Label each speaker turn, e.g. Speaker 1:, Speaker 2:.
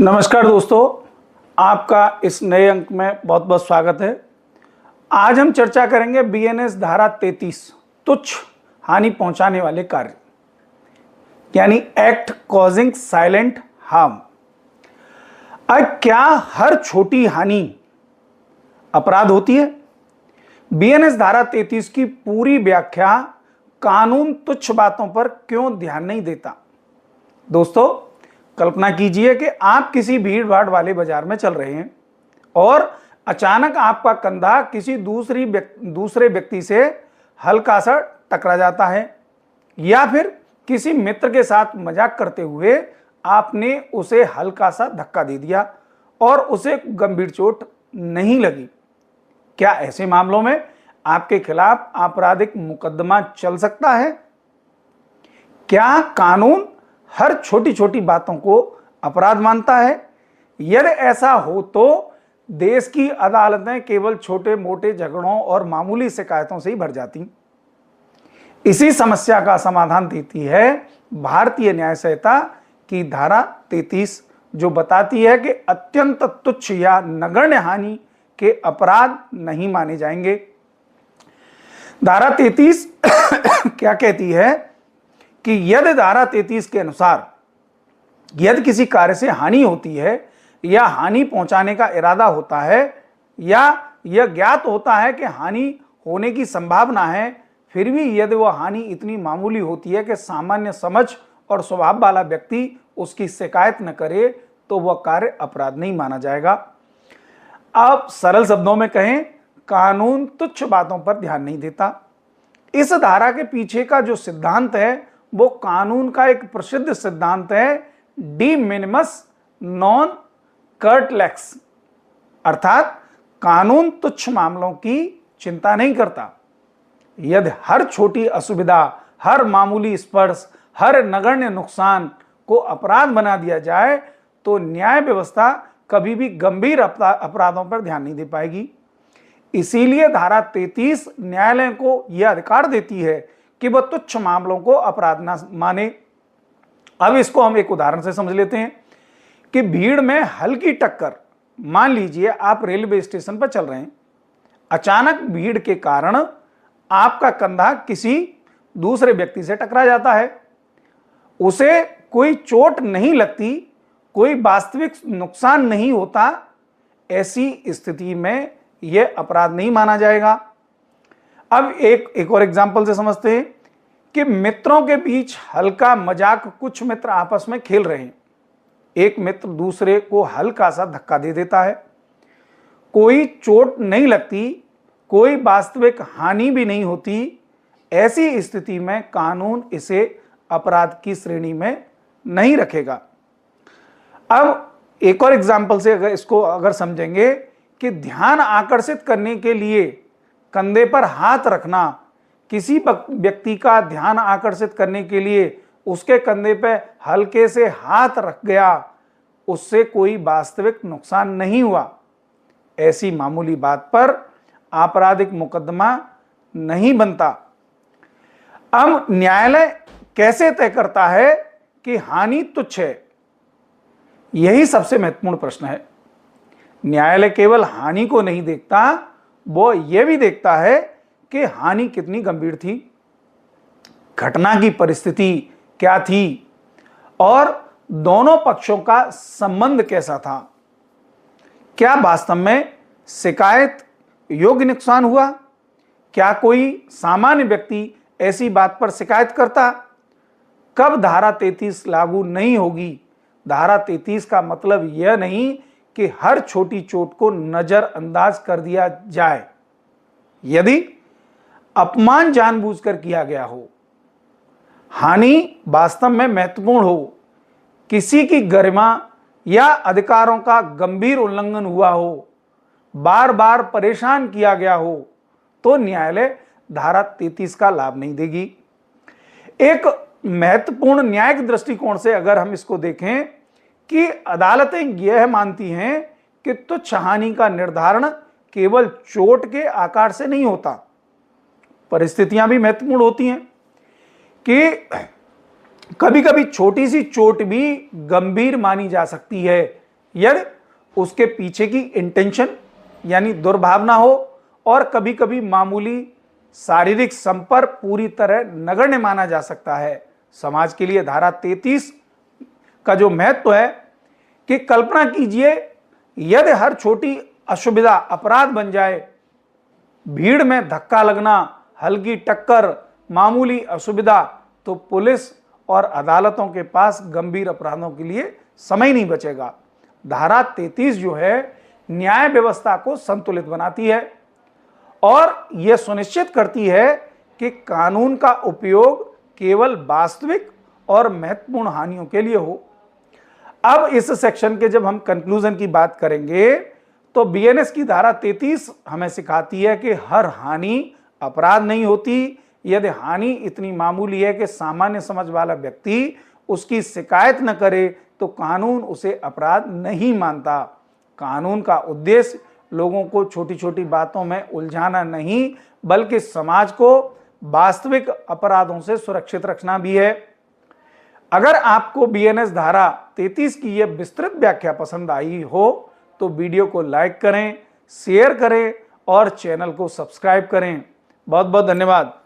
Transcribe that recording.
Speaker 1: नमस्कार दोस्तों, आपका इस नए अंक में बहुत बहुत स्वागत है। आज हम चर्चा करेंगे बीएनएस धारा 33 तुच्छ हानि पहुंचाने वाले कार्य यानी एक्ट कॉजिंग साइलेंट हार्म। अब क्या हर छोटी हानि अपराध होती है? बीएनएस धारा 33 की पूरी व्याख्या कानून तुच्छ बातों पर क्यों ध्यान नहीं देता। दोस्तों, कल्पना कीजिए कि आप किसी भीड़ भाड़ वाले बाजार में चल रहे हैं और अचानक आपका कंधा किसी दूसरे व्यक्ति से हल्का सा टकरा जाता है, या फिर किसी मित्र के साथ मजाक करते हुए आपने उसे हल्का सा धक्का दे दिया और उसे गंभीर चोट नहीं लगी। क्या ऐसे मामलों में आपके खिलाफ आपराधिक मुकदमा चल सकता है? क्या कानून हर छोटी छोटी बातों को अपराध मानता है? यदि ऐसा हो तो देश की अदालतें केवल छोटे मोटे झगड़ों और मामूली शिकायतों से ही भर जाती। इसी समस्या का समाधान देती है भारतीय न्याय संहिता की धारा 33, जो बताती है कि अत्यंत तुच्छ या नगण्य हानि के अपराध नहीं माने जाएंगे। धारा 33 क्या कहती है कि यदि धारा 33 के अनुसार यदि किसी कार्य से हानि होती है या हानि पहुंचाने का इरादा होता है या यह ज्ञात होता है कि हानि होने की संभावना है, फिर भी यदि वह हानि इतनी मामूली होती है कि सामान्य समझ और स्वभाव वाला व्यक्ति उसकी शिकायत न करे, तो वह कार्य अपराध नहीं माना जाएगा। अब सरल शब्दों में कहें, कानून तुच्छ बातों पर ध्यान नहीं देता। इस धारा के पीछे का जो सिद्धांत है वो कानून का एक प्रसिद्ध सिद्धांत है, डी मिनिमस नॉन कर्टलेक्स, अर्थात कानून तुच्छ मामलों की चिंता नहीं करता। यदि हर छोटी असुविधा, हर मामूली स्पर्श, हर नगण्य नुकसान को अपराध बना दिया जाए तो न्याय व्यवस्था कभी भी गंभीर अपराधों पर ध्यान नहीं दे पाएगी। इसीलिए धारा 33 न्यायालय को यह अधिकार देती है कि वह तुच्छ मामलों को अपराध न माने। अब इसको हम एक उदाहरण से समझ लेते हैं कि भीड़ में हल्की टक्कर, मान लीजिए आप रेलवे स्टेशन पर चल रहे हैं, अचानक भीड़ के कारण आपका कंधा किसी दूसरे व्यक्ति से टकरा जाता है, उसे कोई चोट नहीं लगती, कोई वास्तविक नुकसान नहीं होता, ऐसी स्थिति में यह अपराध नहीं माना जाएगा। अब एक और एग्जांपल से समझते हैं कि मित्रों के बीच हल्का मजाक, कुछ मित्र आपस में खेल रहे हैं, एक मित्र दूसरे को हल्का सा धक्का दे देता है, कोई चोट नहीं लगती, कोई वास्तविक हानि भी नहीं होती, ऐसी स्थिति में कानून इसे अपराध की श्रेणी में नहीं रखेगा। अब एक और एग्जांपल से अगर समझेंगे कि ध्यान आकर्षित करने के लिए कंधे पर हाथ रखना, किसी व्यक्ति का ध्यान आकर्षित करने के लिए उसके कंधे पर हल्के से हाथ रख गया, उससे कोई वास्तविक नुकसान नहीं हुआ, ऐसी मामूली बात पर आपराधिक मुकदमा नहीं बनता। अब न्यायालय कैसे तय करता है कि हानि तुच्छ है? यही सबसे महत्वपूर्ण प्रश्न है। न्यायालय केवल हानि को नहीं देखता, वो यह भी देखता है कि हानि कितनी गंभीर थी, घटना की परिस्थिति क्या थी और दोनों पक्षों का संबंध कैसा था। क्या वास्तव में शिकायत योग्य नुकसान हुआ? क्या कोई सामान्य व्यक्ति ऐसी बात पर शिकायत करता? कब धारा 33 लागू नहीं होगी? धारा 33 का मतलब यह नहीं कि हर छोटी चोट को नजरअंदाज कर दिया जाए। यदि अपमान जानबूझकर किया गया हो, हानि वास्तव में महत्वपूर्ण हो, किसी की गरिमा या अधिकारों का गंभीर उल्लंघन हुआ हो, बार बार परेशान किया गया हो, तो न्यायालय धारा 33 का लाभ नहीं देगी। एक महत्वपूर्ण न्यायिक दृष्टिकोण से अगर हम इसको देखें कि अदालतें यह मानती हैं कि तुच्छ हानि का निर्धारण केवल चोट के आकार से नहीं होता, परिस्थितियां भी महत्वपूर्ण होती हैं कि कभी कभी छोटी सी चोट भी गंभीर मानी जा सकती है, यदि उसके पीछे की इंटेंशन यानी दुर्भावना हो और कभी कभी मामूली शारीरिक संपर्क पूरी तरह नगण्य माना जा सकता है। समाज के लिए धारा 33 का जो महत्व है कि कल्पना कीजिए यदि हर छोटी असुविधा अपराध बन जाए, भीड़ में धक्का लगना, हल्की टक्कर, मामूली असुविधा, तो पुलिस और अदालतों के पास गंभीर अपराधों के लिए समय नहीं बचेगा। धारा 33 जो है न्याय व्यवस्था को संतुलित बनाती है और यह सुनिश्चित करती है कि कानून का उपयोग केवल वास्तविक और महत्वपूर्ण हानियों के लिए हो। अब इस सेक्शन के जब हम कंक्लूजन की बात करेंगे तो बीएनएस की धारा 33 हमें सिखाती है कि हर हानि अपराध नहीं होती। यदि हानि इतनी मामूली है कि सामान्य समझ वाला व्यक्ति उसकी शिकायत न करे तो कानून उसे अपराध नहीं मानता। कानून का उद्देश्य लोगों को छोटी छोटी बातों में उलझाना नहीं बल्कि समाज को वास्तविक अपराधों से सुरक्षित रखना भी है। अगर आपको बीएनएस धारा 33 की यह विस्तृत व्याख्या पसंद आई हो तो वीडियो को लाइक करें, शेयर करें और चैनल को सब्सक्राइब करें। बहुत बहुत धन्यवाद।